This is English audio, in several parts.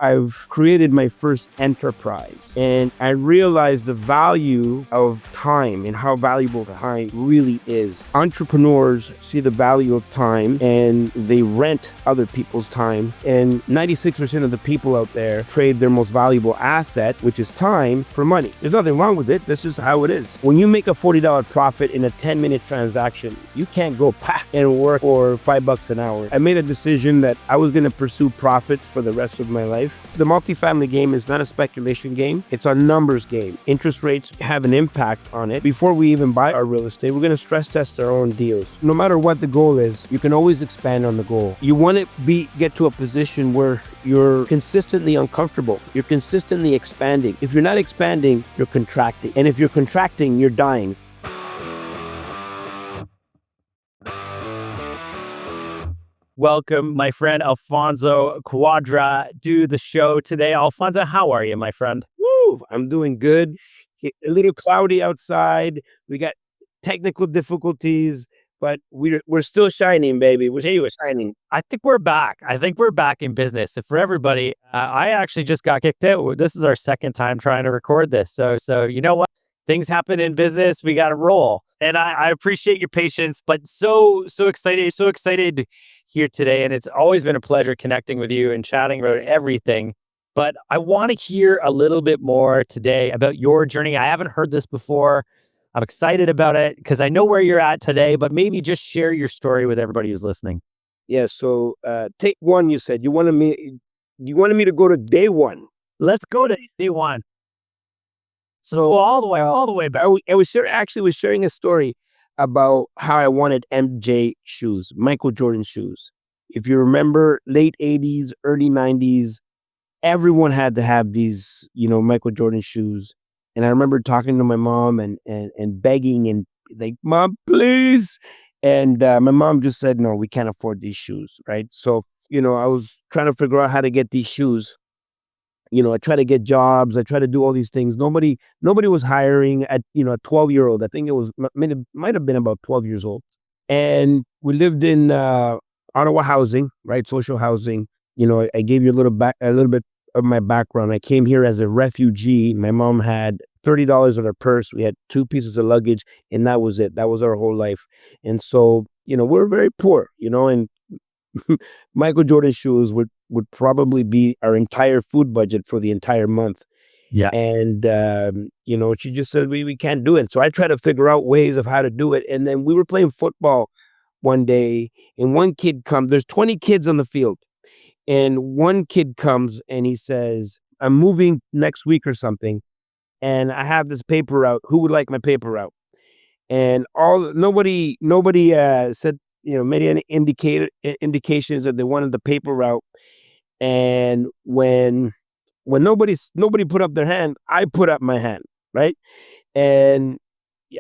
I've created my first enterprise, and I realized the value of time and how valuable time really is. Entrepreneurs see the value of time and they rent other people's time, and 96% of the people out there trade their most valuable asset, which is time, for money. There's nothing wrong with it. That's just how it is. When you make a $40 profit in a 10-minute transaction, you can't go pack and work for $5 an hour. I made a decision that I was going to pursue profits for the rest of my life. The multifamily game is not a speculation game. It's a numbers game. Interest rates have an impact on it. Before we even buy our real estate, we're going to stress test our own deals. No matter what the goal is, you can always expand on the goal. You want to get to a position where you're consistently uncomfortable. You're consistently expanding. If you're not expanding, you're contracting. And if you're contracting, you're dying. Welcome, my friend Alfonso Cuadra, to the show today. Alfonso, how are you, my friend? Woo! I'm doing good. A little cloudy outside. We got technical difficulties, but we're still shining, baby. We're still shining. I think we're back. We're back in business. And for everybody, I actually just got kicked out. This is our second time trying to record this. So you know what? Things happen in business. We got to roll. And I appreciate your patience, but so excited here today. And it's always been a pleasure connecting with you and chatting about everything. But I want to hear a little bit more today about your journey. I haven't heard this before. I'm excited about it because I know where you're at today, but maybe just share your story with everybody who's listening. Yeah. So take one. You said you wanted me to go to day one. Let's go to day one. So all the way back. I was sharing a story about how I wanted MJ shoes, Michael Jordan shoes. If you remember, late 80s, early 90s, everyone had to have these, Michael Jordan shoes. And I remember talking to my mom and begging and like, Mom, please. And my mom just said, no, we can't afford these shoes, right? So, I was trying to figure out how to get these shoes. I try to get jobs. I try to do all these things. Nobody was hiring at, a 12-year-old. I think it might have been about 12 years old. And we lived in Ottawa housing, right? Social housing. I gave you a little bit of my background. I came here as a refugee. My mom had $30 in her purse. We had 2 pieces of luggage, and that was it. That was our whole life. And so, we're very poor, and Michael Jordan shoes would probably be our entire food budget for the entire month. Yeah. And, she just said, we can't do it. So I tried to figure out ways of how to do it. And then we were playing football one day, and one kid comes. There's 20 kids on the field. And one kid comes and he says, I'm moving next week or something, and I have this paper route. Who would like my paper route? And nobody said, made any indications that they wanted the paper route. And when nobody put up their hand, I put up my hand, right? And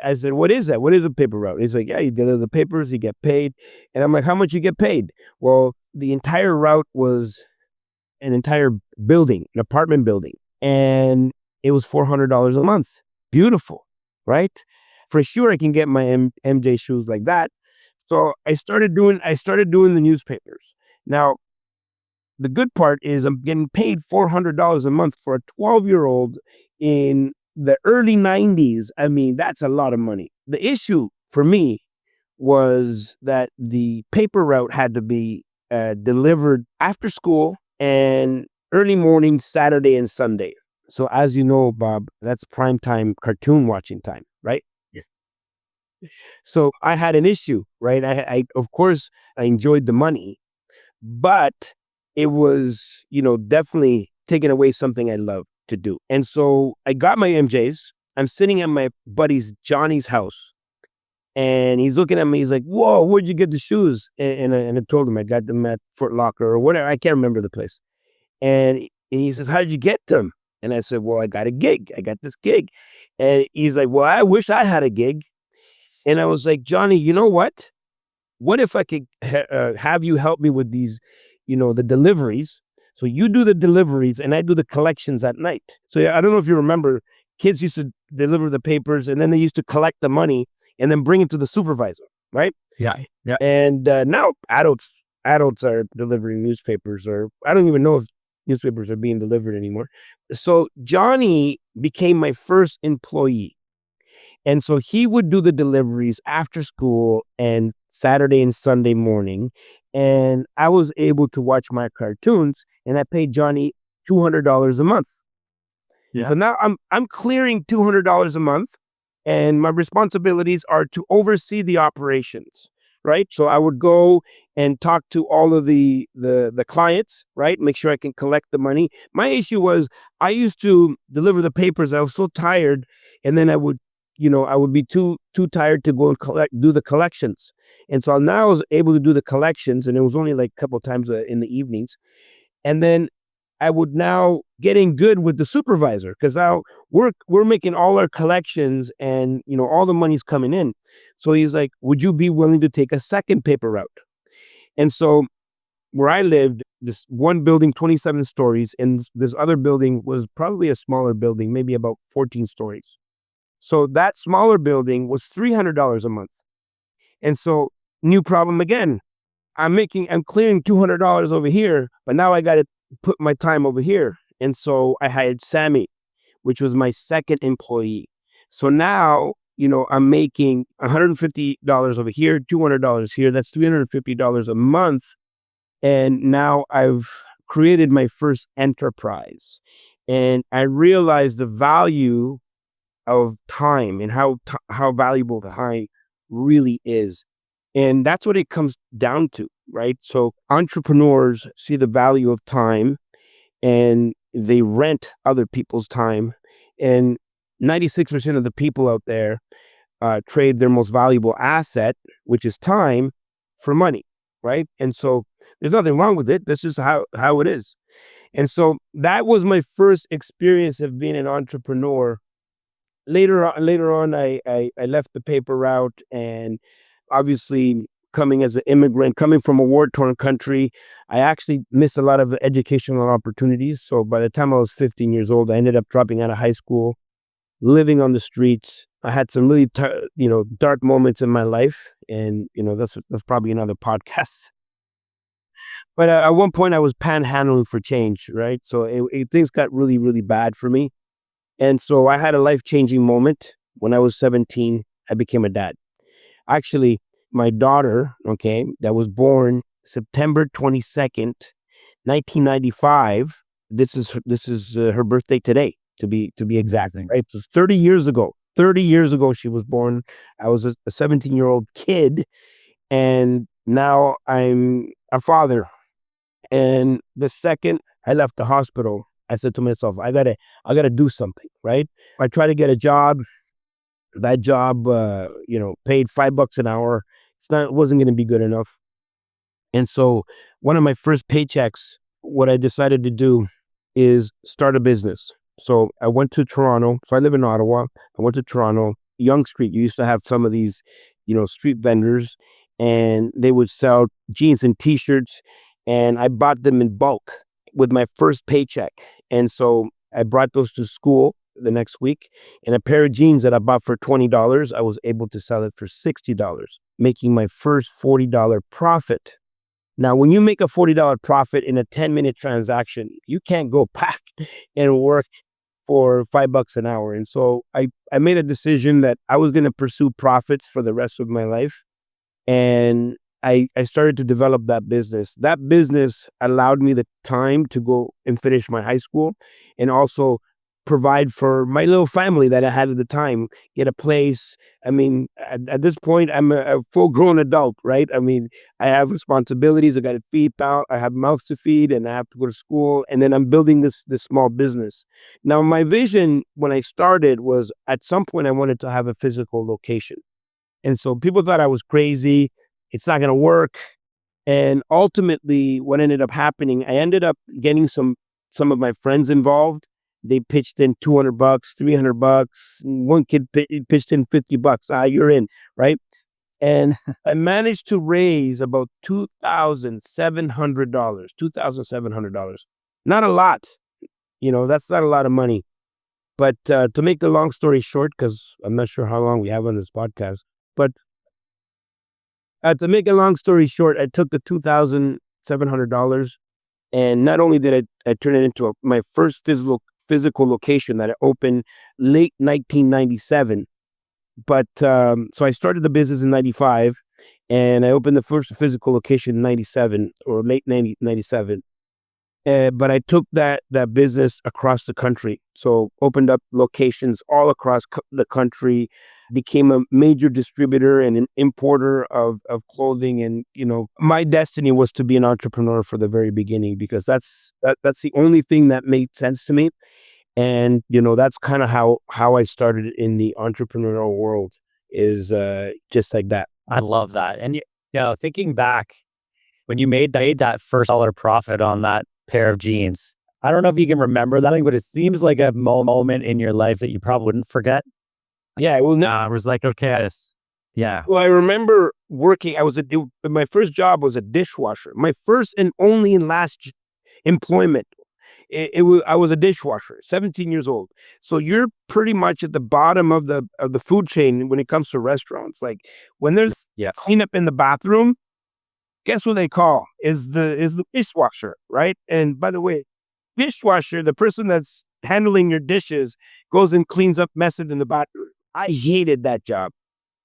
I said, what is that? What is a paper route? He's like, yeah, you deliver the papers, you get paid. And I'm like, how much you get paid? Well, the entire route was an entire building, an apartment building. And it was $400 a month. Beautiful, right? For sure, I can get my MJ shoes like that. So I started doing the newspapers. Now, the good part is I'm getting paid $400 a month for a 12-year-old in the early 90s. I mean, that's a lot of money. The issue for me was that the paper route had to be delivered after school and early morning, Saturday and Sunday. So as you know, Bob, that's prime time cartoon watching time, right? Yes. So I had an issue, right? I of course, I enjoyed the money, but it was, definitely taking away something I love to do. And so I got my MJs. I'm sitting at my buddy's Johnny's house. And he's looking at me. He's like, whoa, where'd you get the shoes? And I told him I got them at Foot Locker or whatever. I can't remember the place. And he says, how did you get them? And I said, well, I got a gig. I got this gig. And he's like, well, I wish I had a gig. And I was like, Johnny, you know what? What if I could have you help me with these, the deliveries? So you do the deliveries and I do the collections at night. So yeah, I don't know if you remember, kids used to deliver the papers and then they used to collect the money and then bring it to the supervisor, right? Yeah. And now adults are delivering newspapers, or I don't even know if newspapers are being delivered anymore. So Johnny became my first employee. And so he would do the deliveries after school and Saturday and Sunday morning. And I was able to watch my cartoons, and I paid Johnny $200 a month. Yeah. So now I'm clearing $200 a month, and my responsibilities are to oversee the operations, right? So I would go and talk to all of the clients, right? Make sure I can collect the money. My issue was I used to deliver the papers. I was so tired, and then I would be too tired to go and do the collections. And so now I was able to do the collections, and it was only like a couple of times in the evenings. And then I would now get in good with the supervisor, because now we're making all our collections, and all the money's coming in. So he's like, "Would you be willing to take a second paper route?" And so where I lived, this one building, 27 stories, and this other building was probably a smaller building, maybe about 14 stories. So that smaller building was $300 a month. And so new problem again. I'm clearing $200 over here, but now I got to put my time over here. And so I hired Sammy, which was my second employee. So now, I'm making $150 over here, $200 here. That's $350 a month. And now I've created my first enterprise. And I realized the value of time and how valuable the time really is. And that's what it comes down to, right? So entrepreneurs see the value of time, and they rent other people's time. And 96% of the people out there trade their most valuable asset, which is time, for money, right? And so there's nothing wrong with it. That's just how it is. And so that was my first experience of being an entrepreneur. Later on, I left the paper route, and obviously, coming as an immigrant, coming from a war-torn country, I actually missed a lot of the educational opportunities. So by the time I was 15 years old, I ended up dropping out of high school, living on the streets. I had some really dark moments in my life, and that's probably another podcast. But at one point, I was panhandling for change, right? So things got really, really bad for me. And so I had a life-changing moment. When I was 17, I became a dad. Actually, my daughter, okay, that was born September 22nd, 1995. This is her birthday today, to be exact, Amazing. right? It was 30 years ago. 30 years ago she was born. I was a 17-year-old kid, and now I'm a father. And the second I left the hospital, I said to myself, I gotta do something, right? I tried to get a job. That job, paid $5 an hour. It wasn't going to be good enough. And so one of my first paychecks, what I decided to do is start a business. So I went to Toronto. So I live in Ottawa. I went to Toronto, Yonge Street. You used to have some of these, street vendors, and they would sell jeans and t-shirts. And I bought them in bulk with my first paycheck. And so I brought those to school the next week. And a pair of jeans that I bought for $20, I was able to sell it for $60, making my first $40 profit. Now, when you make a $40 profit in a 10-minute transaction, you can't go back and work for $5 an hour. And so I made a decision that I was going to pursue profits for the rest of my life. And I started to develop that business. That business allowed me the time to go and finish my high school, and also provide for my little family that I had at the time, get a place. I mean, at this point, I'm a full grown adult, right? I mean, I have responsibilities. I got to feed out. I have mouths to feed, and I have to go to school. And then I'm building this small business. Now, my vision when I started was, at some point I wanted to have a physical location. And so people thought I was crazy. It's not going to work. And ultimately, what ended up happening, I ended up getting some of my friends involved. They pitched in $200, $300. One kid pitched in $50. You're in, right? And I managed to raise about $2,700. $2,700. Not a lot. That's not a lot of money. But to make the long story short, because I'm not sure how long we have on this podcast, but to make a long story short, I took the $2,700, And not only did I turn it into my first physical location that I opened late 1997, but so I started the business in 95 and I opened the first physical location in 97 or late 97. But I took that business across the country. So opened up locations all across the country, became a major distributor and an importer of clothing. And my destiny was to be an entrepreneur for the very beginning, because that's the only thing that made sense to me. And that's kind of how I started in the entrepreneurial world, is just like that. I love that. And thinking back when you made that first dollar profit on that pair of jeans, I don't know if you can remember that, but it seems like a moment in your life that you probably wouldn't forget. Yeah, well, It was like, okay, yeah, I remember working. My first job was a dishwasher. My first and only and last employment. I was a dishwasher, 17 years old. So you're pretty much at the bottom of the food chain when it comes to restaurants. Like when there's yeah, cleanup in the bathroom, guess what they call is the dishwasher, right? And by the way, dishwasher, the person that's handling your dishes, goes and cleans up messes in the bathroom. I hated that job.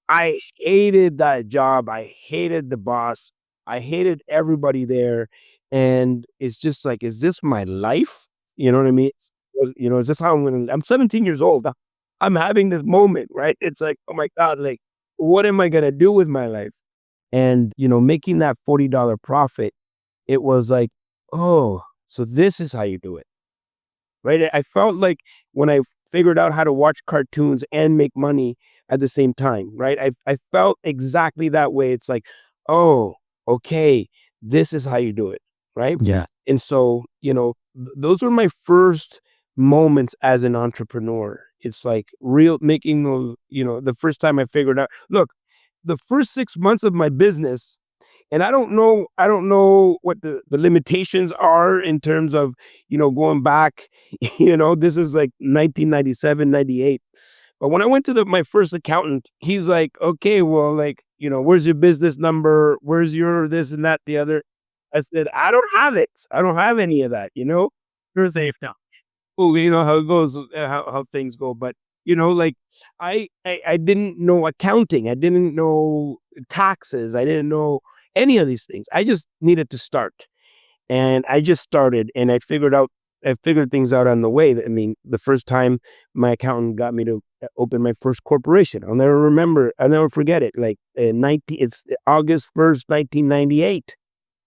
I hated that job. I hated the boss. I hated everybody there. And it's just like, is this my life? You know what I mean? Is this how I'm 17 years old. I'm having this moment, right? It's like, oh my God, like, what am I going to do with my life? And, making that $40 profit, it was like, oh, so this is how you do it, right? I felt like when I figured out how to watch cartoons and make money at the same time, right? I felt exactly that way. It's like, oh, okay, this is how you do it, right? yeah. And so, those were my first moments as an entrepreneur. It's like real making those, the first time I figured out, look, the first 6 months of my business, and I don't know what the limitations are in terms of, going back, this is like 1997, 98. But when I went to my first accountant, he's like, okay, well, like, where's your business number? Where's your this and that, the other? I said, I don't have it. I don't have any of that, You're safe now. well, you know how it goes, how things go. But like I didn't know accounting, I didn't know taxes, I didn't know any of these things. I just needed to start, and I just started, and I figured things out on the way. I mean, the first time my accountant got me to open my first corporation, I'll never forget it. Like it's August 1st, 1998.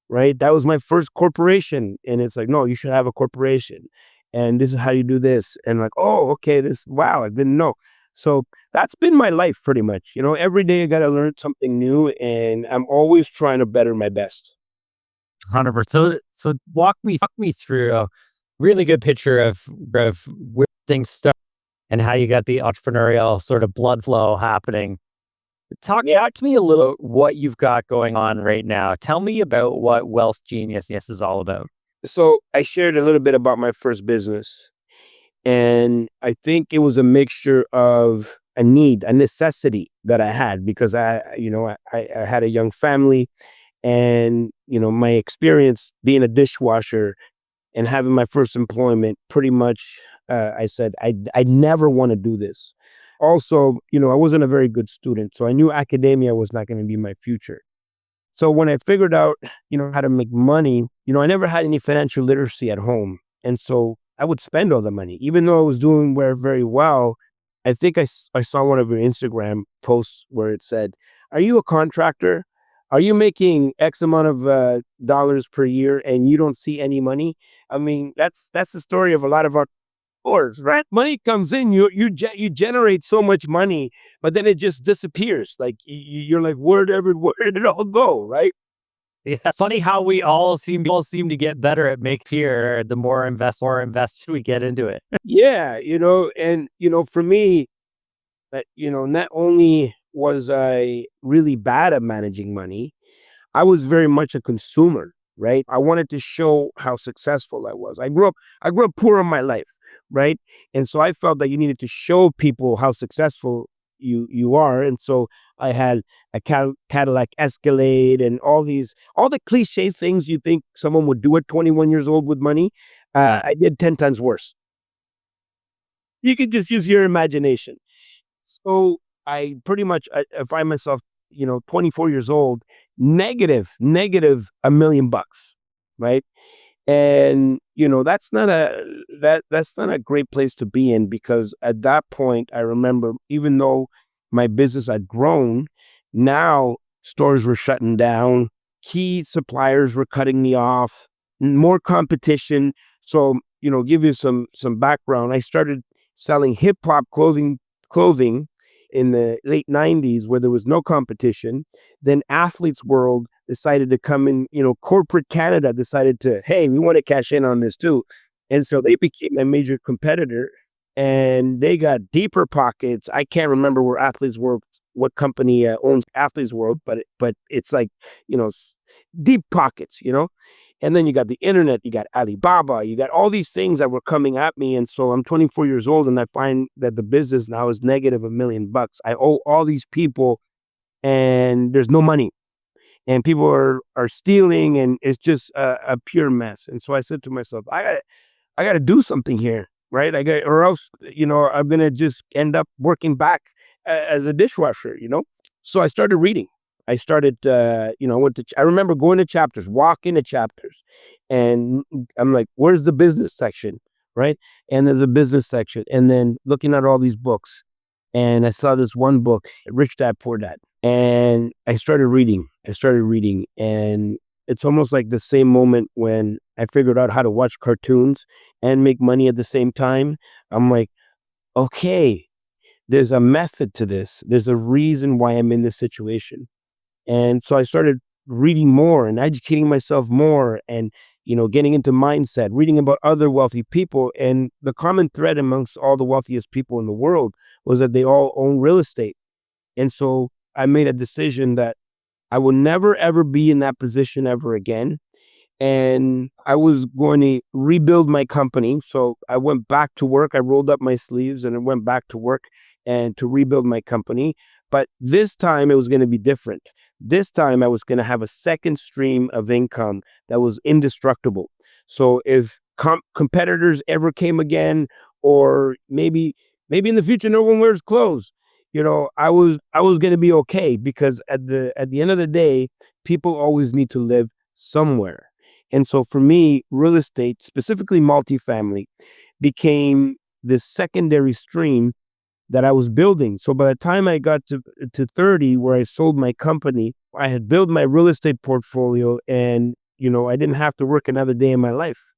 Right? That was my first corporation. And it's like, no, you should have a corporation. And this is how you do this. And like, oh, okay, wow, I didn't know. So that's been my life pretty much. Every day I got to learn something new, and I'm always trying to better my best. 100%. So walk me through a really good picture of where things start and how you got the entrepreneurial sort of blood flow happening. Talk to me a little what you've got going on right now. Tell me about what Wealth Genius is all about. So I shared a little bit about my first business. And I think it was a mixture of a need, a necessity that I had, because I had a young family, and, my experience being a dishwasher and having my first employment, pretty much, I said, I never want to do this. Also, I wasn't a very good student, so I knew academia was not going to be my future. So when I figured out, how to make money, I never had any financial literacy at home. And so I would spend all the money, even though I was doing very well. I think I saw one of your Instagram posts where it said, are you a contractor? Are you making X amount of dollars per year and you don't see any money? I mean, that's the story of a lot of our entrepreneurs, right? Money comes in, you generate so much money, but then it just disappears. Like you're like, where did it all go, right? Yeah. Funny how we all seem to get better at make here the more invested we get into it. Yeah, and for me, not only was I really bad at managing money, I was very much a consumer, right? I wanted to show how successful I was. I grew up poor in my life, right? And so I felt that you needed to show people how successful, you are. And so I had a Cadillac Escalade and all the cliche things you think someone would do at 21 years old with money. I did 10 times worse. You could just use your imagination. So I pretty much I find myself, 24 years old, negative $1 million, right? And that's not a great place to be in, because at that point I remember, even though my business had grown, now stores were shutting down, key suppliers were cutting me off, more competition. So, give you some background. I started selling hip hop clothing in the late 90s, where there was no competition. Then Athletes World decided to come in, corporate Canada decided to, hey, we want to cash in on this too. And so they became a major competitor, and they got deeper pockets. I can't remember where Athletes World, what company owns Athletes World, but it's like, deep pockets. And then you got the internet, you got Alibaba, you got all these things that were coming at me. And so I'm 24 years old, and I find that the business now is negative $1 million. I owe all these people, and there's no money, and people are stealing, and it's just a pure mess. And so I said to myself, I got to do something here, right? Or else, I'm gonna just end up working back as a dishwasher. So I started reading. I started, I remember going to chapters, walking to chapters, and I'm like, where's the business section, right? And there's a business section, and then looking at all these books, and I saw this one book, Rich Dad Poor Dad, and I started reading. And it's almost like the same moment when I figured out how to watch cartoons and make money at the same time. I'm like, okay, there's a method to this. There's a reason why I'm in this situation. And so I started reading more and educating myself more, and, getting into mindset, reading about other wealthy people. And the common thread amongst all the wealthiest people in the world was that they all own real estate. And so I made a decision that I will never, ever be in that position ever again. And I was going to rebuild my company. So I went back to work. I rolled up my sleeves and I went back to work and to rebuild my company. But this time it was going to be different. This time I was going to have a second stream of income that was indestructible. So if competitors ever came again, or maybe in the future no one wears clothes, I was going to be okay, because at the end of the day, people always need to live somewhere. And so for me, real estate, specifically multifamily, became this secondary stream that I was building. So by the time I got to 30, where I sold my company, I had built my real estate portfolio, and, I didn't have to work another day in my life.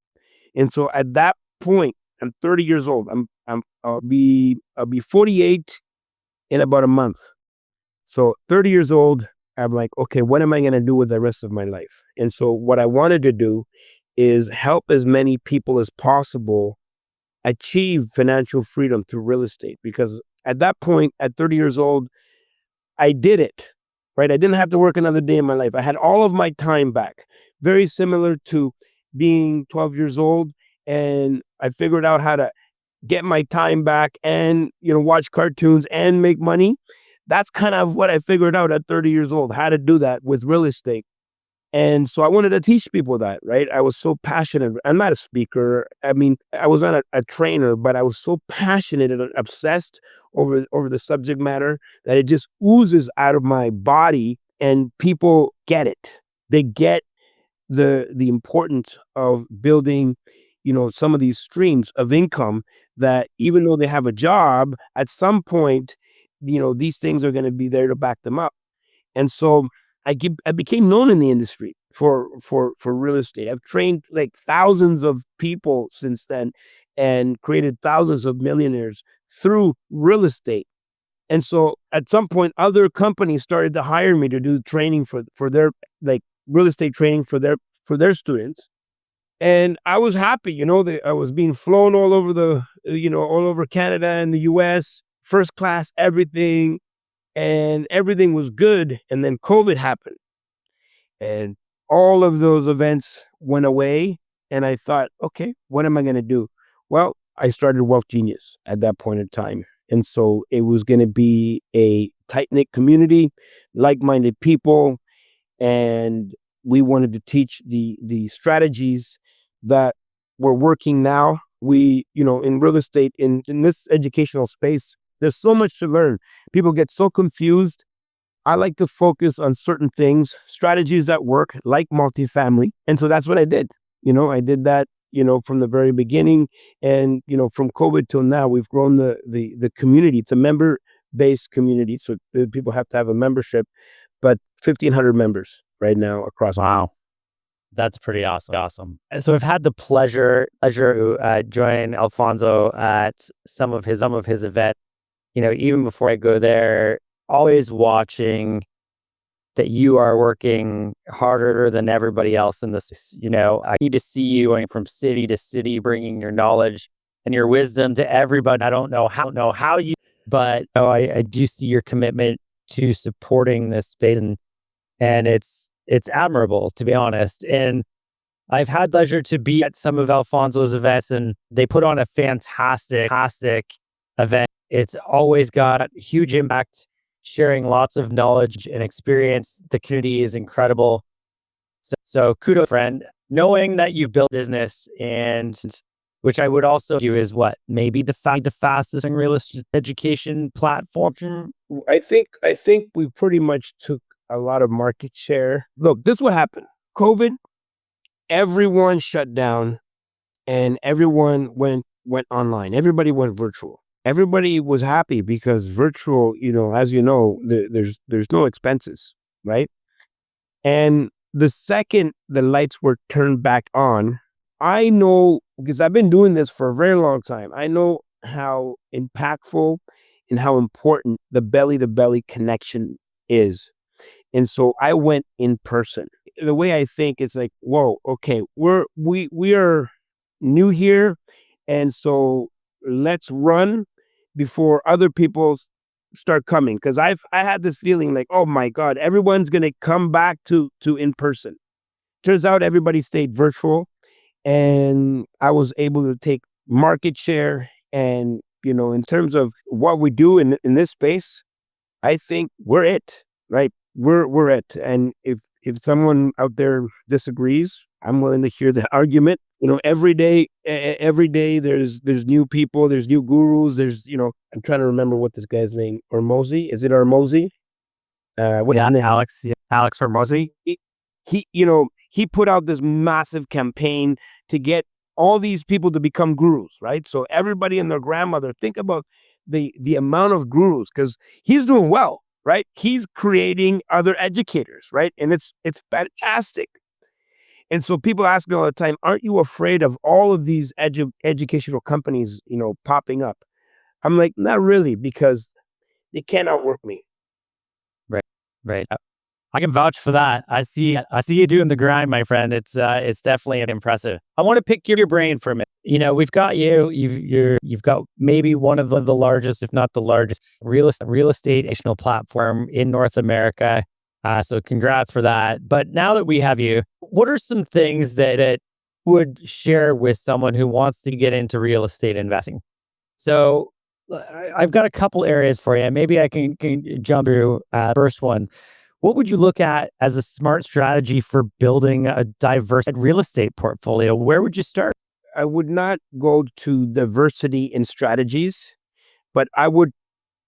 And so at that point, I'm 30 years old. I'll be 48 in about a month. So 30 years old, I'm like, okay, what am I going to do with the rest of my life? And so what I wanted to do is help as many people as possible achieve financial freedom through real estate. Because at that point, at 30 years old, I did it, right? I didn't have to work another day in my life. I had all of my time back, very similar to being 12 years old. And I figured out how to get my time back and, watch cartoons and make money. That's kind of what I figured out at 30 years old, how to do that with real estate. And so I wanted to teach people that, right? I was so passionate. I'm not a speaker. I mean, I was not a trainer, but I was so passionate and obsessed over the subject matter that it just oozes out of my body, and people get it. They get the importance of building, some of these streams of income, that even though they have a job, at some point, these things are going to be there to back them up. And so I became known in the industry for real estate. I've trained like thousands of people since then, and created thousands of millionaires through real estate. And so at some point, other companies started to hire me to do training for their, like, real estate training for their students. And I was happy, that I was being flown all over all over Canada and the US, first class, everything, and everything was good. And then COVID happened, and all of those events went away. And I thought, okay, what am I going to do? Well, I started Wealth Genius at that point in time. And so it was going to be a tight knit community, like minded people, and we wanted to teach the strategies that we're working now. We, in real estate, in this educational space, there's so much to learn. People get so confused. I like to focus on certain things, strategies that work, like multifamily. And so that's what I did. I did that, from the very beginning. And, from COVID till now, we've grown the community. It's a member-based community. So people have to have a membership, but 1,500 members right now across. Wow. That's pretty awesome. And so I've had the pleasure to join Alfonso at some of his events. Even before I go there, always watching that you are working harder than everybody else in this. I need to see you going from city to city, bringing your knowledge and your wisdom to everybody. I don't know how you, but I do see your commitment to supporting this space, and it's admirable, to be honest. And I've had pleasure to be at some of Alfonso's events, and they put on a fantastic event. It's always got huge impact, sharing lots of knowledge and experience. The community is incredible. So kudos, friend. Knowing that you've built business, and which I would also view as maybe the fastest real estate education platform. I think we pretty much took a lot of market share. Look, this is what happened. COVID, everyone shut down and everyone went online. Everybody went virtual. Everybody was happy because virtual, as you know, there's no expenses, right? And the second the lights were turned back on, I know, because I've been doing this for a very long time, I know how impactful and how important the belly to belly connection is. And so I went in person. The way I think, it's like, whoa, okay, we are new here, and so let's run before other people start coming. Because I had this feeling like, oh my God, everyone's gonna come back to in person. Turns out everybody stayed virtual, and I was able to take market share. And in terms of what we do in this space, I think we're it, right? We're it. And if someone out there disagrees, I'm willing to hear the argument. Every day there's new people, there's new gurus, there's I'm trying to remember what this guy's name, Ormozy. Is it Ormozy? What's his name? Alex. Yeah, Alex Hormozy. He put out this massive campaign to get all these people to become gurus, right? So everybody and their grandmother, think about the amount of gurus, because he's doing well, right? He's creating other educators, right? And it's fantastic. And so people ask me all the time, aren't you afraid of all of these educational companies, popping up? I'm like, not really, because they can't outwork me. Right. I can vouch for that. I see you doing the grind, my friend. It's definitely impressive. I want to pick your brain for a minute. We've got you. You've got maybe one of the largest, if not the largest, real estate educational platform in North America. So congrats for that. But now that we have you, what are some things that would share with someone who wants to get into real estate investing? So I've got a couple areas for you. Maybe I can jump through. First one. What would you look at as a smart strategy for building a diverse real estate portfolio? Where would you start? I would not go to diversity in strategies, but I would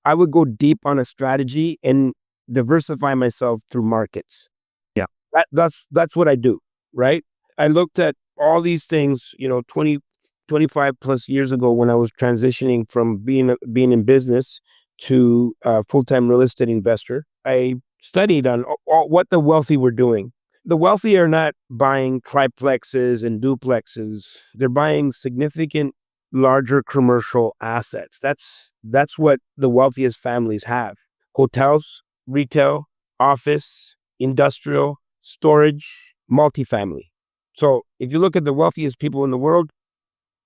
go deep on a strategy and diversify myself through markets. Yeah. That's what I do, right? I looked at all these things, 25 plus years ago, when I was transitioning from being in business to a full-time real estate investor. I studied on what the wealthy were doing. The wealthy are not buying triplexes and duplexes. They're buying significant, larger commercial assets. That's what the wealthiest families have. Hotels, retail, office, industrial, storage, multifamily. So if you look at the wealthiest people in the world,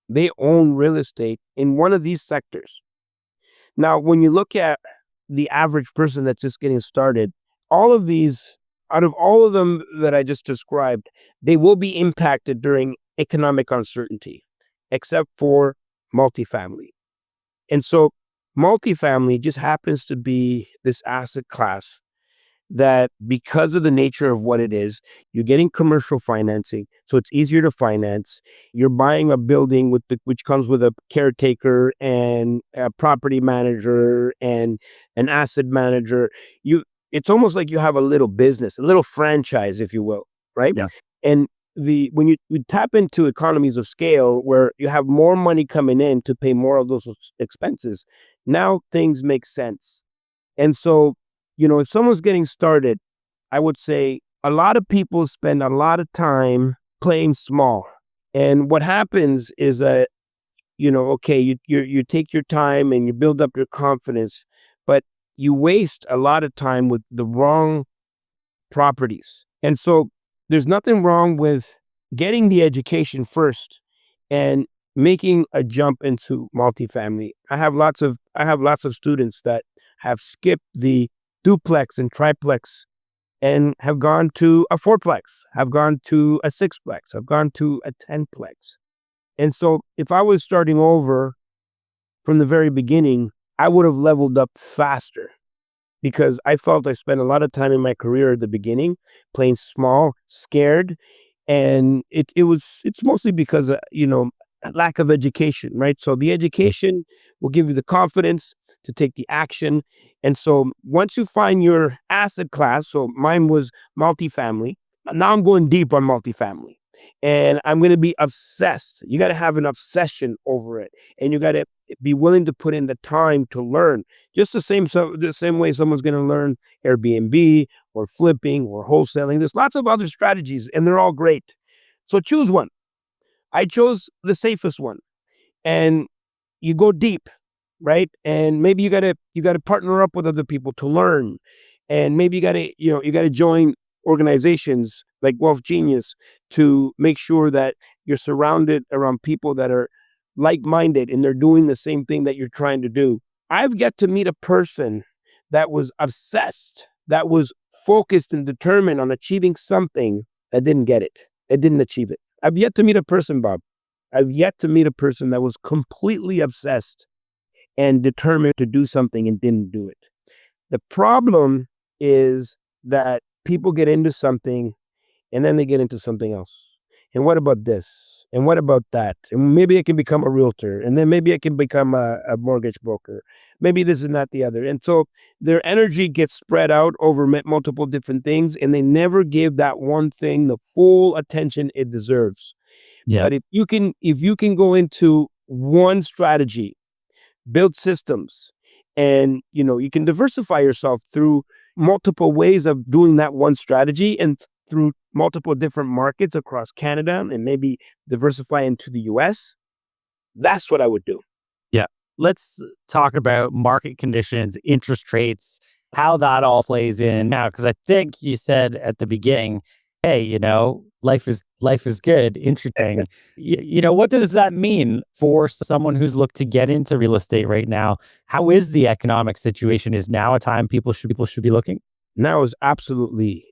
they own real estate in one of these sectors. Now, when you look at the average person that's just getting started, all of these, out of all of them that I just described, they will be impacted during economic uncertainty, except for multifamily. And so Multifamily just happens to be this asset class that, because of the nature of what it is, you're getting commercial financing, so it's easier to finance. You're buying a building which comes with a caretaker and a property manager and an asset manager. It's almost like you have a little business, a little franchise, if you will, right? Yeah. And when you tap into economies of scale where you have more money coming in to pay more of those expenses, now things make sense. And so, if someone's getting started, I would say a lot of people spend a lot of time playing small. And what happens is that, okay, you take your time and you build up your confidence, but you waste a lot of time with the wrong properties. And so there's nothing wrong with getting the education first and making a jump into multifamily. I have lots of students that have skipped the duplex and triplex and have gone to a fourplex, have gone to a sixplex, have gone to a tenplex. And so if I was starting over from the very beginning, I would have leveled up faster because I felt I spent a lot of time in my career at the beginning playing small, scared, and it's mostly because lack of education, right? So the education will give you the confidence to take the action. And so once you find your asset class, so mine was multifamily. Now I'm going deep on multifamily. And I'm going to be obsessed. You got to have an obsession over it. And you got to be willing to put in the time to learn. Just the same way someone's going to learn Airbnb or flipping or wholesaling. There's lots of other strategies and they're all great. So choose one. I chose the safest one. And you go deep, right? And maybe you gotta partner up with other people to learn. And maybe you gotta join organizations like Wealth Genius to make sure that you're surrounded around people that are like-minded and they're doing the same thing that you're trying to do. I've yet to meet a person that was obsessed, that was focused and determined on achieving something that didn't get it, that didn't achieve it. I've yet to meet a person, Bob. I've yet to meet a person that was completely obsessed and determined to do something and didn't do it. The problem is that people get into something and then they get into something else. And what about this? And what about that? And maybe I can become a realtor. And then maybe I can become a mortgage broker. Maybe this and that, the other. And so their energy gets spread out over multiple different things, and they never give that one thing the full attention it deserves. Yeah. But if you can go into one strategy, build systems, and you can diversify yourself through multiple ways of doing that one strategy and through multiple different markets across Canada and maybe diversify into the US, that's what I would do. Yeah. Let's talk about market conditions, interest rates, how that all plays in now. Because I think you said at the beginning, hey, life is good, interesting. What does that mean for someone who's looked to get into real estate right now? How is the economic situation? Is now a time people should be looking? Now is absolutely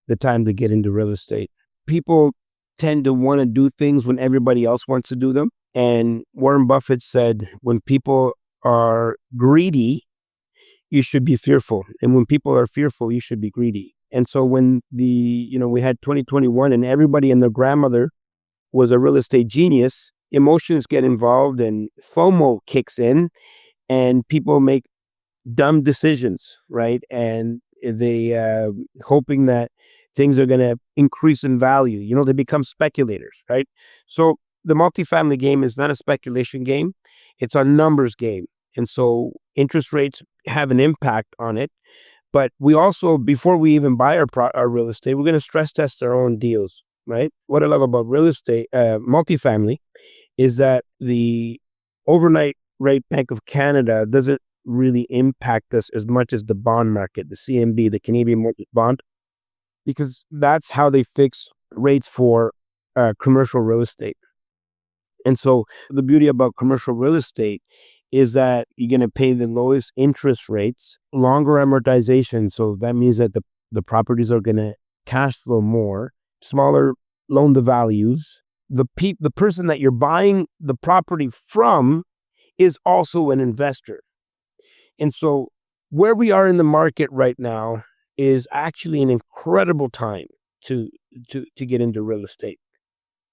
the time to get into real estate. People tend to want to do things when everybody else wants to do them. And Warren Buffett said, when people are greedy, you should be fearful. And when people are fearful, you should be greedy. And so when we had 2021 and everybody and their grandmother was a real estate genius, emotions get involved and FOMO kicks in and people make dumb decisions, right? And they hoping that things are going to increase in value. They become speculators, right? So the multifamily game is not a speculation game. It's a numbers game. And so interest rates have an impact on it. But we also, before we even buy our real estate, we're going to stress test our own deals, right? What I love about real estate, multifamily, is that the overnight rate Bank of Canada doesn't really impact us as much as the bond market, the CMB, the Canadian Mortgage Bond, because that's how they fix rates for commercial real estate. And so the beauty about commercial real estate is that you're going to pay the lowest interest rates, longer amortization. So that means that the properties are going to cash flow more, smaller loan to values. The person that you're buying the property from is also an investor. And so where we are in the market right now is actually an incredible time to to get into real estate.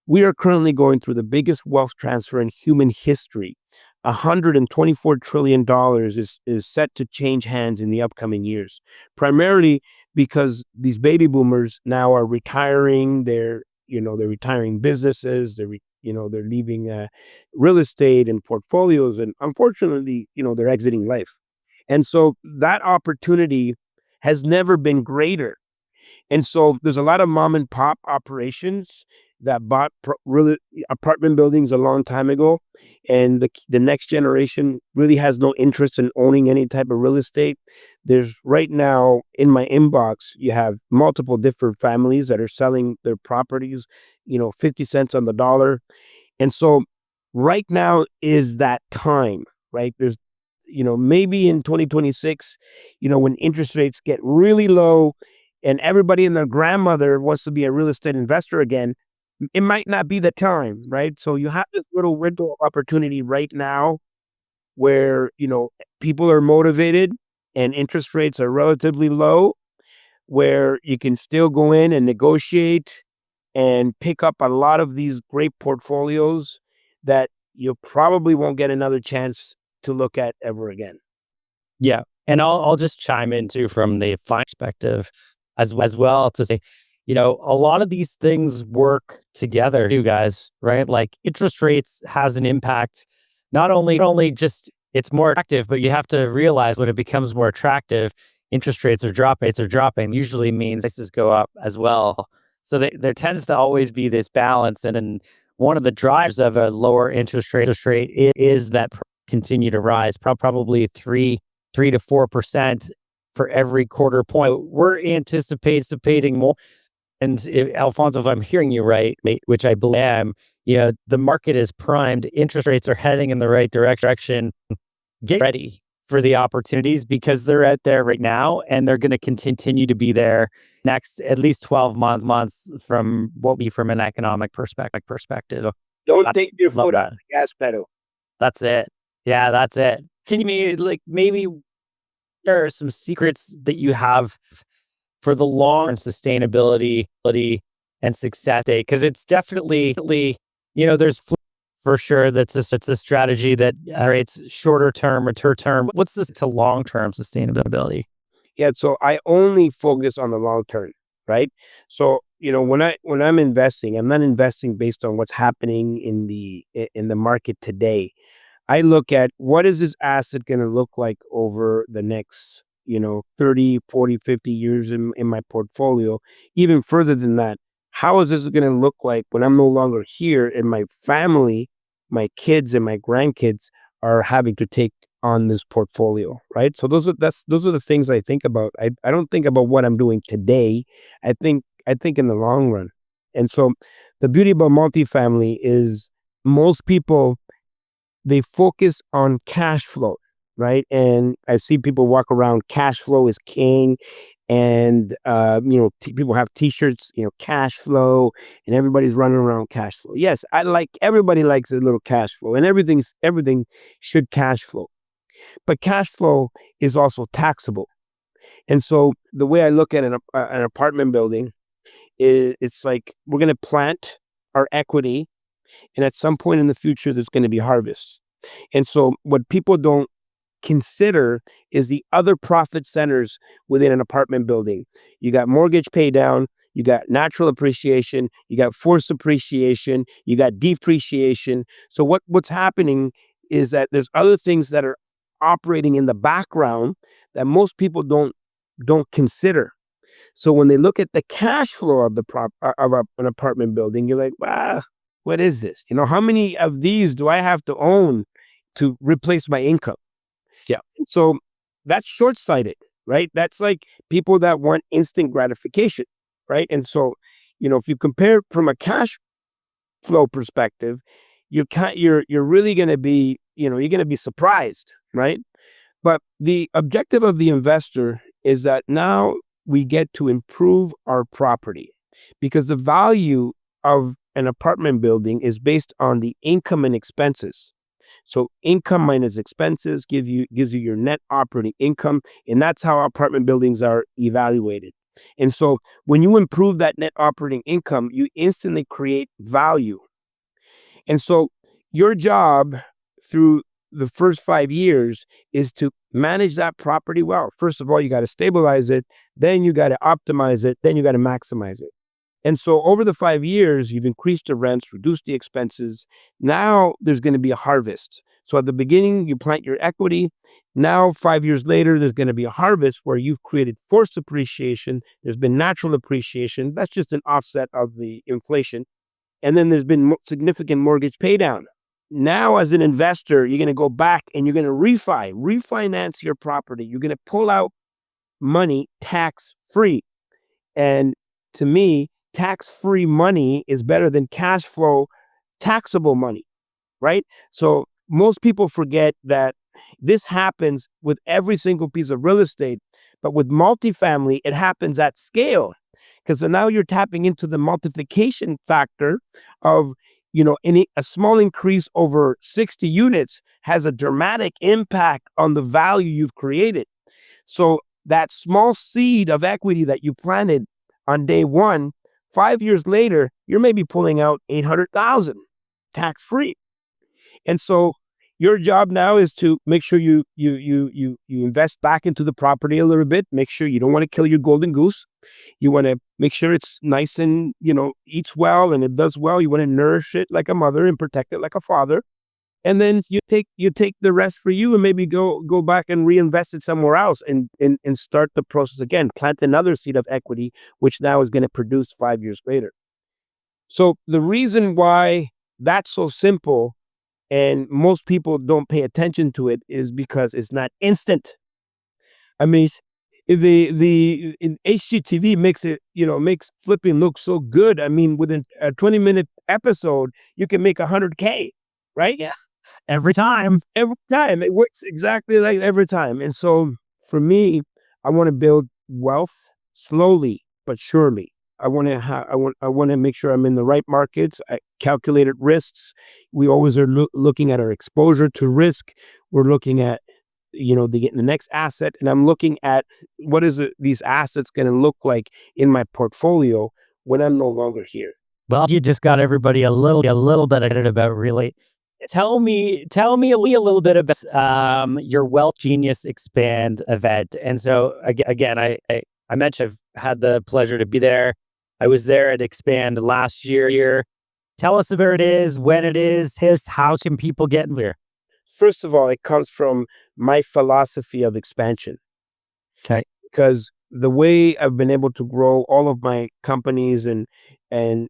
We are currently going through the biggest wealth transfer in human history. $124 trillion is set to change hands in the upcoming years, primarily because these baby boomers now are retiring. They're retiring businesses. They're leaving real estate and portfolios, and unfortunately, they're exiting life. And so that opportunity has never been greater. And so there's a lot of mom and pop operations that bought really apartment buildings a long time ago, and the next generation really has no interest in owning any type of real estate. There's right now in my inbox, you have multiple different families that are selling their properties, 50 cents on the dollar. And so right now is that time, right? There's, maybe in 2026, when interest rates get really low and everybody and their grandmother wants to be a real estate investor again, it might not be the time, right? So you have this little window of opportunity right now where, people are motivated and interest rates are relatively low, where you can still go in and negotiate and pick up a lot of these great portfolios that you probably won't get another chance to look at ever again. Yeah. And I'll just chime in too from the finance perspective as well to say, a lot of these things work together too, guys, right? Like interest rates has an impact, not only just it's more attractive, but you have to realize when it becomes more attractive, interest rates are dropping, usually means prices go up as well. So there tends to always be this balance. And one of the drivers of a lower interest rate is that continue to rise, probably 3 to 4% for every quarter point. We're anticipating more. And Alfonso, if I'm hearing you right, which I believe I am, the market is primed. Interest rates are heading in the right direction. Get ready for the opportunities because they're out there right now, and they're going to continue to be there next at least 12 months from from an economic perspective. Don't I take your love foot off that. the gas pedal. That's it. Yeah, that's it. Can you maybe there are some secrets that you have for the long sustainability and success day? Because it's definitely, there's for sure it's a strategy that it's shorter term, return term. What's this to long term sustainability? Yeah, so I only focus on the long term, right? So, when I'm investing, I'm not investing based on what's happening in the market today. I look at what is this asset going to look like over the next, 30, 40, 50 years in my portfolio. Even further than that, how is this going to look like when I'm no longer here and my family, my kids and my grandkids are having to take on this portfolio, right? So those are the things I think about. I don't think about what I'm doing today. I think in the long run. And so the beauty about multifamily is most people, they focus on cash flow, right? And I see people walk around, cash flow is king. And, people have t-shirts, cash flow, and everybody's running around cash flow. Yes, everybody likes a little cash flow, and everything should cash flow. But cash flow is also taxable. And so the way I look at an apartment building is it's like we're going to plant our equity, and at some point in the future, there's going to be harvest. And so what people don't consider is the other profit centers within an apartment building. You got mortgage pay down, you got natural appreciation, you got forced appreciation, you got depreciation. So what's happening is that there's other things that are operating in the background that most people don't consider. So when they look at the cash flow of an apartment building, you're like, wow, what is this? How many of these do I have to own to replace my income? Yeah. So that's short-sighted, right? That's like people that want instant gratification, right? And so, if you compare from a cash flow perspective, you're really going to be, you're going to be surprised, right? But the objective of the investor is that now we get to improve our property because the value of an apartment building is based on the income and expenses. So income minus expenses gives you your net operating income, and that's how apartment buildings are evaluated. And so when you improve that net operating income, you instantly create value. And so your job through the first 5 years is to manage that property well. First of all, you got to stabilize it, then you got to optimize it, then you got to maximize it. And so over the 5 years, you've increased the rents, reduced the expenses. Now there's going to be a harvest. So at the beginning, you plant your equity. Now, 5 years later, there's going to be a harvest where you've created forced appreciation. There's been natural appreciation. That's just an offset of the inflation. And then there's been significant mortgage pay down. Now, as an investor, you're going to go back and you're going to refinance your property. You're going to pull out money tax free. And to me, tax-free money is better than cash flow taxable money, right? So most people forget that this happens with every single piece of real estate, but with multifamily, it happens at scale. Because now you're tapping into the multiplication factor of, a small increase over 60 units has a dramatic impact on the value you've created. So that small seed of equity that you planted on day one, 5 years later, you're maybe pulling out 800,000 tax free. And so your job now is to make sure you invest back into the property a little bit. Make sure you don't want to kill your golden goose. You want to make sure it's nice and, eats well and it does well. You want to nourish it like a mother and protect it like a father. And then you take the rest for you and maybe go back and reinvest it somewhere else and start the process again. Plant another seed of equity, which now is going to produce 5 years later. So the reason why that's so simple and most people don't pay attention to it is because it's not instant. I mean, the in HGTV makes flipping look so good. I mean, within a 20-minute episode, you can make 100K, right? Yeah. Every time. Every time. It works exactly like every time. And so for me, I want to build wealth slowly but surely. I want to make sure I'm in the right markets. I calculated risks. We always are looking at our exposure to risk. We're looking at the next asset, and I'm looking at what is these assets going to look like in my portfolio when I'm no longer here. Well, you just got everybody a little bit excited about really. Tell me a little bit about your Wealth Genius Expand event. And so again, I mentioned I've had the pleasure to be there. I was there at Expand last year. Tell us about it is, when it is, how can people get in there? First of all, it comes from my philosophy of expansion. Okay. Because the way I've been able to grow all of my companies and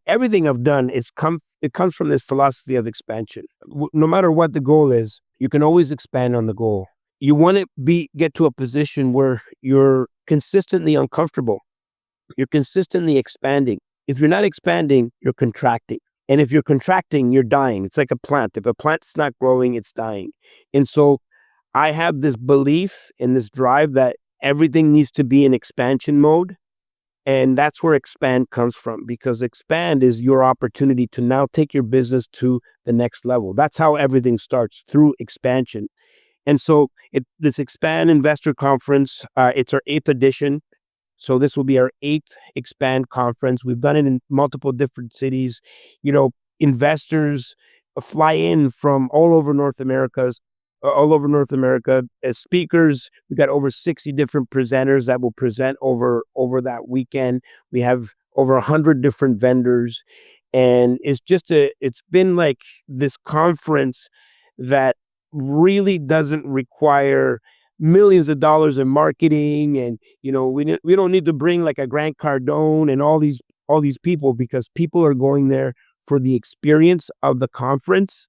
everything I've done, it comes from this philosophy of expansion. No matter what the goal is, you can always expand on the goal. You want to get to a position where you're consistently uncomfortable. You're consistently expanding. If you're not expanding, you're contracting. And if you're contracting, you're dying. It's like a plant. If a plant's not growing, it's dying. And so I have this belief and this drive that everything needs to be in expansion mode. And that's where expand comes from, because expand is your opportunity to now take your business to the next level. That's how everything starts, through expansion. And so this Expand Investor Conference, it's our 8th edition. So this will be our 8th Expand Conference. We've done it in multiple different cities. Investors fly in from all over North America as speakers. We got over 60 different presenters that will present over that weekend. We have over 100 different vendors, and it's been like this conference that really doesn't require millions of dollars in marketing, and we don't need to bring like a Grant Cardone and all these people, because people are going there for the experience of the conference,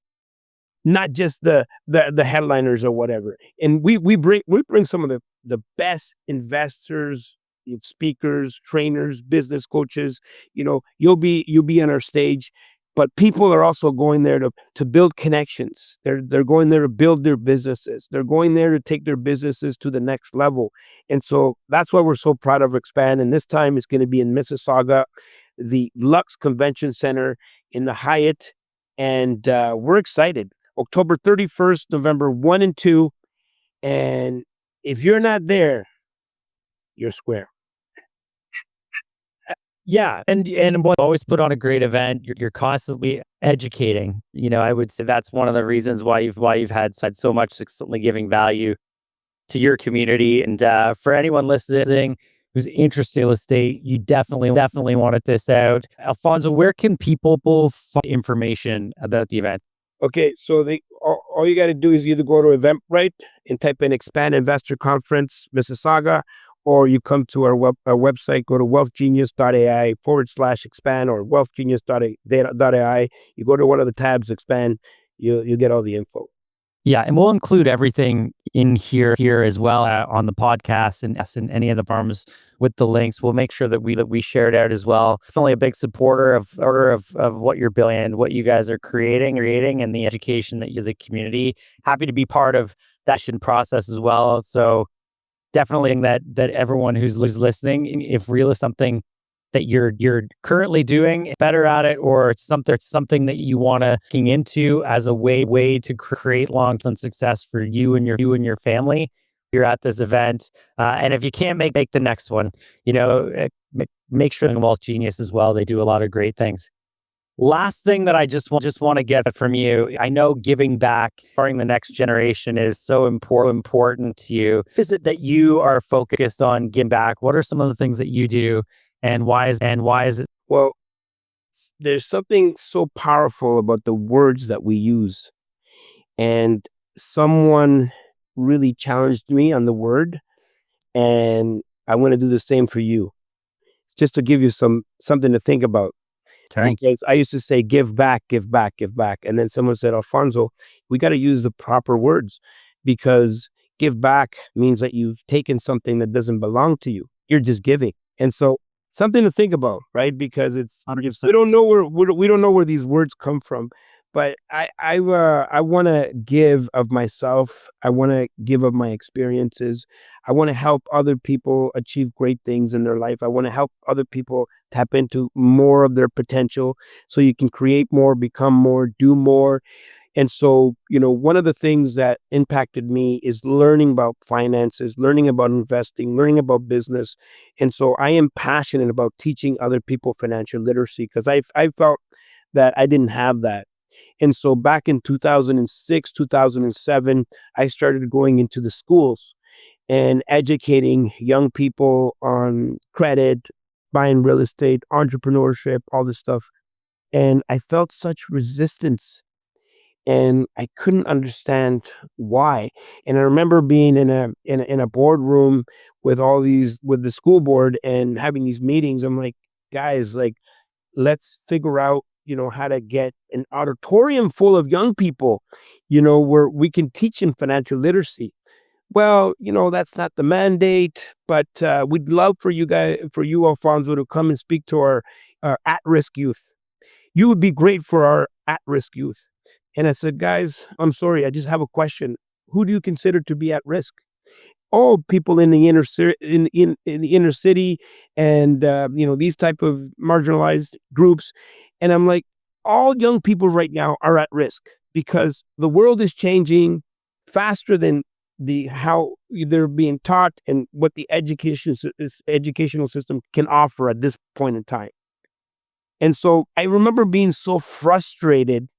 not just the headliners or whatever. And we bring some of the best investors, speakers, trainers, business coaches. You'll be on our stage, but people are also going there to build connections. They're going there to build their businesses. They're going there to take their businesses to the next level. And so that's why we're so proud of Expand. And this time it's going to be in Mississauga, the Lux Convention Center in the Hyatt. And we're excited. October 31st, November 1 and 2. And if you're not there, you're square. Yeah, and what always put on a great event. You're constantly educating. I would say that's one of the reasons why you've had so much success giving value to your community. And for anyone listening who's interested in real estate, you definitely wanted this out. Alfonso, where can people find information about the event? Okay, so all you got to do is either go to Eventbrite and type in Expand Investor Conference Mississauga, or you come to our website, go to wealthgenius.ai/expand or wealthgenius.ai. You go to one of the tabs, expand, you get all the info. Yeah, and we'll include everything in here as well on the podcast and any of the farms with the links. We'll make sure that we share it out as well. Definitely a big supporter of what you're building and what you guys are creating, and the education that you're the community. Happy to be part of that process as well. So definitely that everyone who's listening, if real is something that you're currently doing better at it, or it's something that you want to get into as a way to create long-term success for you and your family, you're at this event. And if you can't make the next one, make sure Wealth Genius as well. They do a lot of great things. Last thing that I just want to get from you, I know giving back, starting the next generation is so important to you. Is it that you are focused on giving back? What are some of the things that you do, and why is it? Well, there's something so powerful about the words that we use. And someone really challenged me on the word, and I want to do the same for you. It's just to give you something to think about. Because I used to say, give back, give back, give back. And then someone said, Alfonso, we got to use the proper words, because give back means that you've taken something that doesn't belong to you. You're just giving. And so something to think about, right? Because we don't know where these words come from. But I want to give of myself. I want to give of my experiences. I want to help other people achieve great things in their life. I want to help other people tap into more of their potential, so you can create more, become more, do more. And so, one of the things that impacted me is learning about finances, learning about investing, learning about business. And so I am passionate about teaching other people financial literacy, because I felt that I didn't have that. And so back in 2006, 2007, I started going into the schools and educating young people on credit, buying real estate, entrepreneurship, all this stuff. And I felt such resistance, and I couldn't understand why. And I remember being in a boardroom with with the school board and having these meetings. I'm like, guys, like, let's figure out, how to get an auditorium full of young people, where we can teach them financial literacy. Well, that's not the mandate, but we'd love for you, Alfonso, to come and speak to our at-risk youth. You would be great for our at-risk youth. And I said, guys, I'm sorry, I just have a question. Who do you consider to be at risk? All people in the in the inner city, and these type of marginalized groups. And I'm like, all young people right now are at risk, because the world is changing faster than how they're being taught and what the educational system can offer at this point in time. And so I remember being so frustrated,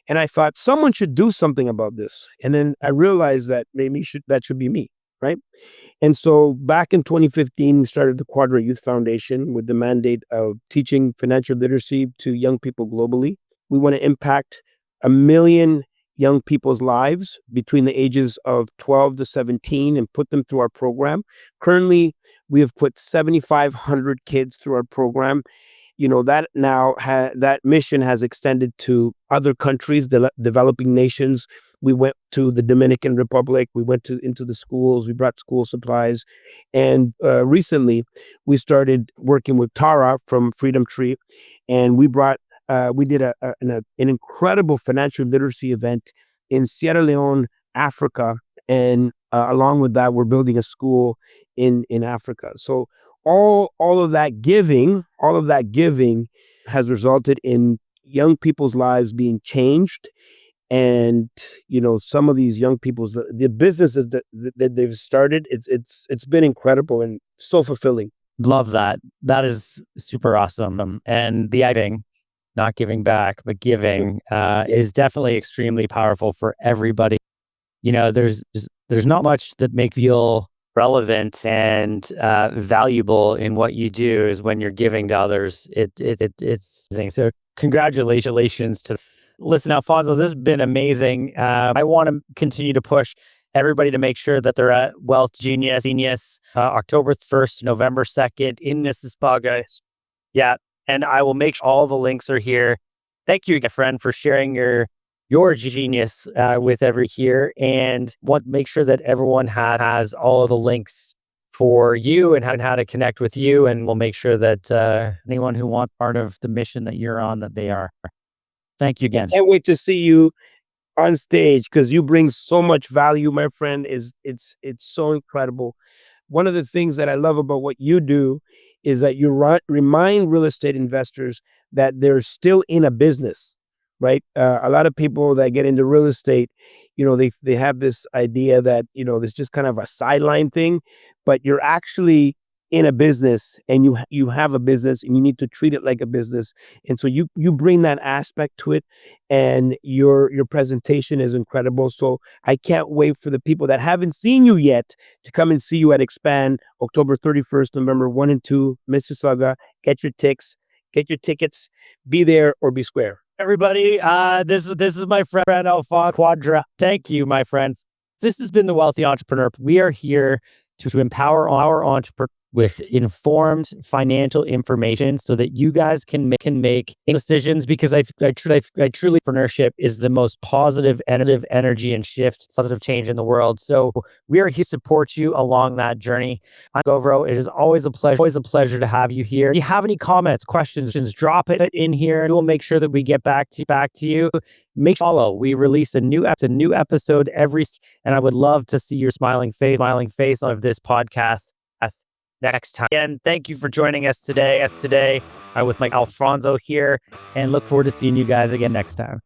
and I thought someone should do something about this. And then I realized that maybe that should be me, right? And so back in 2015, we started the Cuadra Youth Foundation with the mandate of teaching financial literacy to young people globally. We want to impact 1 million young people's lives between the ages of 12 to 17 and put them through our program. Currently, we have put 7,500 kids through our program. That mission has extended to other countries, developing nations. We went to the Dominican Republic. We went into the schools. We brought school supplies. And recently, we started working with Tara from Freedom Tree, and we did an incredible financial literacy event in Sierra Leone, Africa. And along with that, we're building a school in Africa. So all of that giving has resulted in young people's lives being changed, And some of these young people's the businesses that they've started, it's been incredible and so fulfilling. Love that. That is super awesome. And the giving, not giving back, but giving is definitely extremely powerful for everybody. There's not much that makes you feel relevant and valuable in what you do is when you're giving to others. It's amazing. So congratulations to listen, Alfonso. This has been amazing. I want to continue to push everybody to make sure that they're at Wealth Genius, October 1st, November 2nd in Mississauga. Yeah. And I will make sure all the links are here. Thank you, my friend, for sharing your genius with every here, and want to make sure that everyone has all of the links for you and how to connect with you. And we'll make sure that anyone who wants part of the mission that you're on, that they are. Thank you again. Can't wait to see you on stage because you bring so much value, my friend. It's so incredible. One of the things that I love about what you do is that you remind real estate investors that they're still in a business, right? A lot of people that get into real estate, they have this idea that there's just kind of a sideline thing, but you're actually in a business, and you have a business, and you need to treat it like a business. And so you bring that aspect to it, and your presentation is incredible. So I can't wait for the people that haven't seen you yet to come and see you at Expand, October 31st, November 1 and 2, Mississauga. Get your tickets, be there or be square. Everybody, this is my friend Alfonso Cuadra. Thank you, my friends. This has been The Wealthy Entrepreneur. We are here to empower our entrepreneurs with informed financial information so that you guys can make decisions, because I truly entrepreneurship is the most positive energy and shift, positive change in the world. So we are here to support you along that journey. I'm Govro. It is always a pleasure to have you here. If you have any comments, questions, drop it in here, and we'll make sure that we get back to you. Make sure to follow. We release a new episode and I would love to see your smiling face of this podcast next time. Again, thank you for joining us today. With my Alfonso here, and look forward to seeing you guys again next time.